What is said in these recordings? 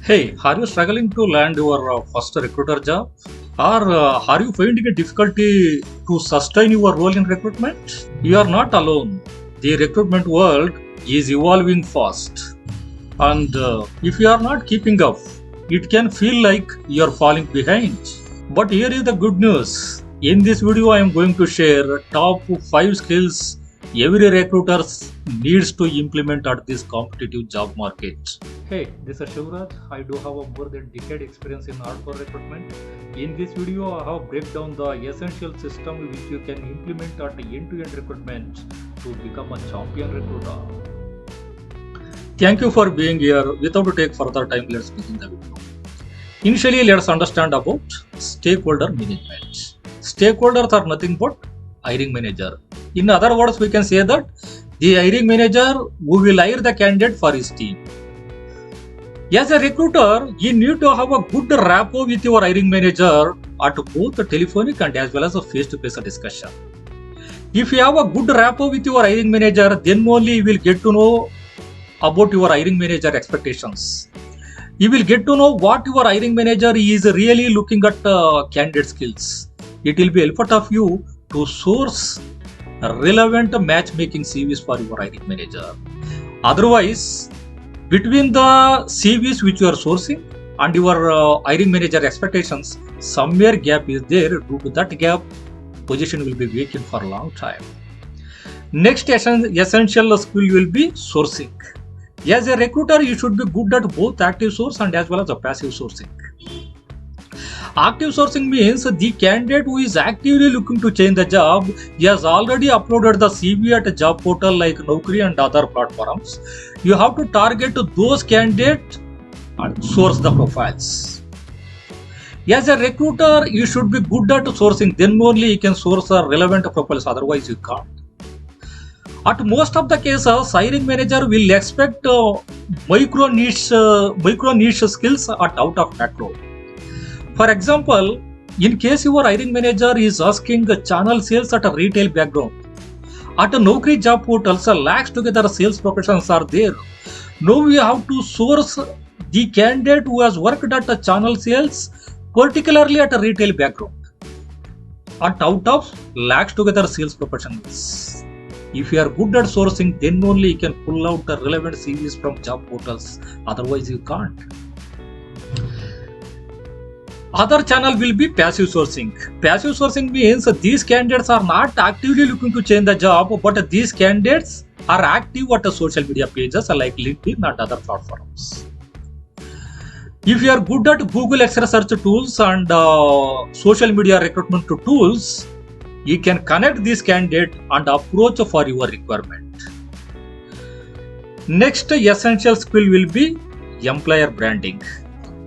Hey, are you struggling to land your first recruiter job? Or are you finding a difficulty to sustain your role in recruitment? You are not alone. The recruitment world is evolving fast. And if you are not keeping up, it can feel like you are falling behind. But here is the good news. In this video, I am going to share top 5 skills every recruiter needs to implement at this competitive job market. Hey, this is Shivraj. I do have a more than decade experience in hardcore recruitment. In this video, I have break down the essential system which you can implement at end-to-end recruitment to become a champion recruiter. Thank you for being here. Without to take further time, let's begin the video. Initially, let's understand about stakeholder management. Stakeholders are nothing but hiring manager. In other words, we can say that the hiring manager who will hire the candidate for his team. As a recruiter, you need to have a good rapport with your hiring manager at both the telephonic and as well as a face-to-face discussion. If you have a good rapport with your hiring manager, then only you will get to know about your hiring manager expectations. You will get to know what your hiring manager is really looking at candidate skills. It will be helpful of you to source relevant matchmaking CVs for your hiring manager. Otherwise, between the CVs which you are sourcing and your hiring manager expectations, somewhere gap is there. Due to that gap, position will be vacant for a long time. Next essential skill will be sourcing. As a recruiter, you should be good at both active source and as well as a passive sourcing. Active sourcing means the candidate who is actively looking to change the job, he has already uploaded the CV at a job portal like Naukri and other platforms. You have to target those candidates and source the profiles. As a recruiter, you should be good at sourcing, then only you can source relevant profiles, otherwise you can't. At most of the cases, hiring manager will expect micro niche skills at out of macro. For example, in case your hiring manager is asking channel sales at a retail background, at a Naukri job portals, lakhs together sales professionals are there. Now we have to source the candidate who has worked at a channel sales, particularly at a retail background, at out of lakhs together sales professionals. If you are good at sourcing, then only you can pull out the relevant CVs from job portals. Otherwise, you can't. Other channel will be passive sourcing. Passive sourcing means these candidates are not actively looking to change the job, but these candidates are active at the social media pages like LinkedIn and other platforms. If you are good at Google search tools and social media recruitment tools, you can connect this candidate and approach for your requirement. Next essential skill will be employer branding.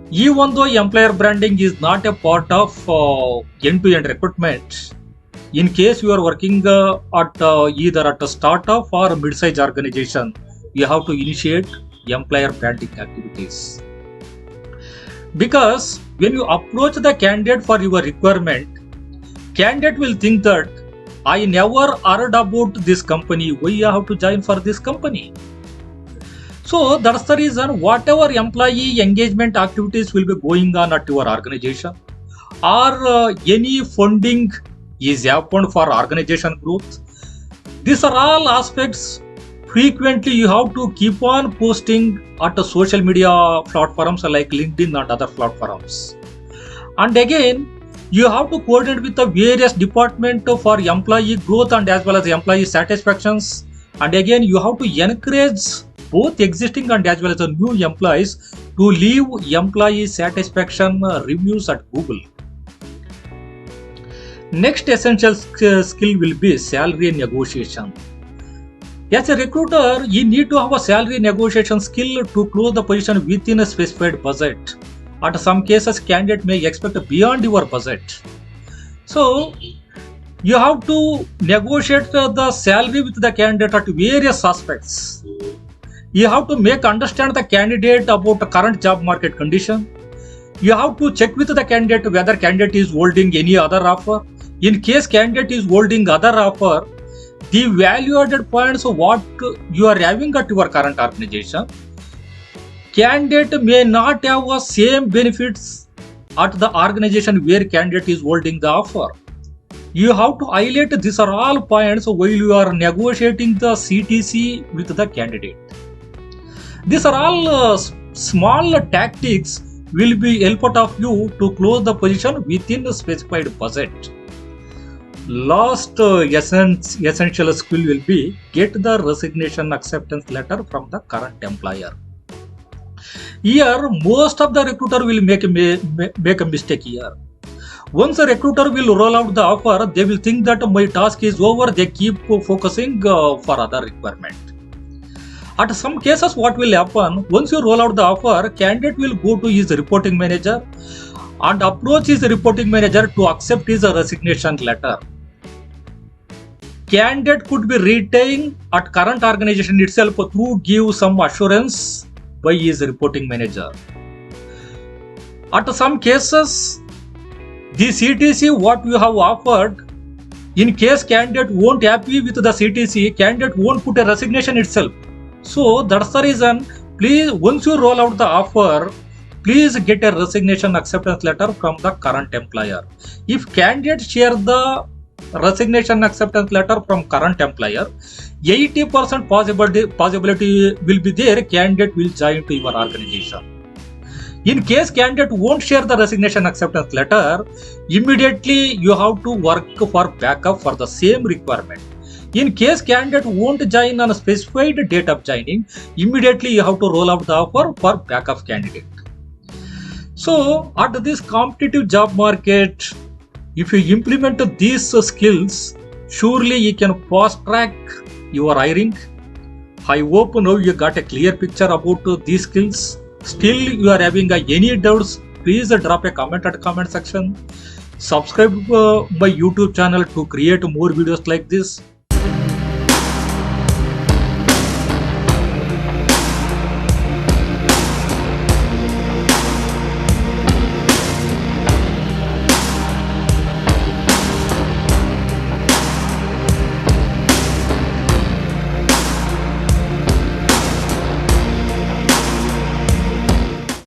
Even though employer branding is not a part of end-to-end recruitment, in case you are working at either at a startup or a mid-sized organization, you have to initiate employer branding activities. Because when you approach the candidate for your requirement, candidate will think that I never heard about this company. Why you have to join for this company? So that's the reason whatever employee engagement activities will be going on at your organization, or any funding is happened for organization growth. These are all aspects frequently you have to keep on posting at the social media platforms like LinkedIn and other platforms. And again, you have to coordinate with the various departments for employee growth and as well as employee satisfactions. And again, you have to encourage both existing and as well as the new employees to leave employee satisfaction reviews at Google. Next essential skill will be salary negotiation. As a recruiter, you need to have a salary negotiation skill to close the position within a specified budget. At some cases, candidate may expect beyond your budget. So, you have to negotiate the salary with the candidate at various aspects. You have to make understand the candidate about the current job market condition. You have to check with the candidate whether candidate is holding any other offer. In case candidate is holding other offer, the value added points of what you are having at your current organization Candidate may not have the same benefits at the organization where candidate is holding the offer. You have to highlight these are all points while you are negotiating the CTC with the candidate. These are all small tactics will be helpful of you to close the position within the specified budget. Last essential skill will be get the resignation acceptance letter from the current employer. Here, most of the recruiter will make a mistake here. Once a recruiter will roll out the offer, they will think that my task is over. They keep focusing for other requirement. At some cases, what will happen, once you roll out the offer, candidate will go to his reporting manager and approach his reporting manager to accept his resignation letter. Candidate could be retained at current organization itself to give some assurance by his reporting manager. At some cases, the CTC what you have offered, in case candidate won't happy with the CTC, candidate won't put a resignation itself. So that's the reason, please, once you roll out the offer, please get a resignation acceptance letter from the current employer. If candidate share the resignation acceptance letter from current employer, 80% possibility will be there, candidate will join to your organization. In case candidate won't share the resignation acceptance letter, immediately you have to work for backup for the same requirement. In case candidate won't join on a specified date of joining, immediately you have to roll out the offer for backup candidate. So at this competitive job market, if you implement these skills, surely you can fast track your hiring. I hope now you got a clear picture about these skills. Still you are having any doubts, please drop a comment at comment section. Subscribe my YouTube channel to create more videos like this.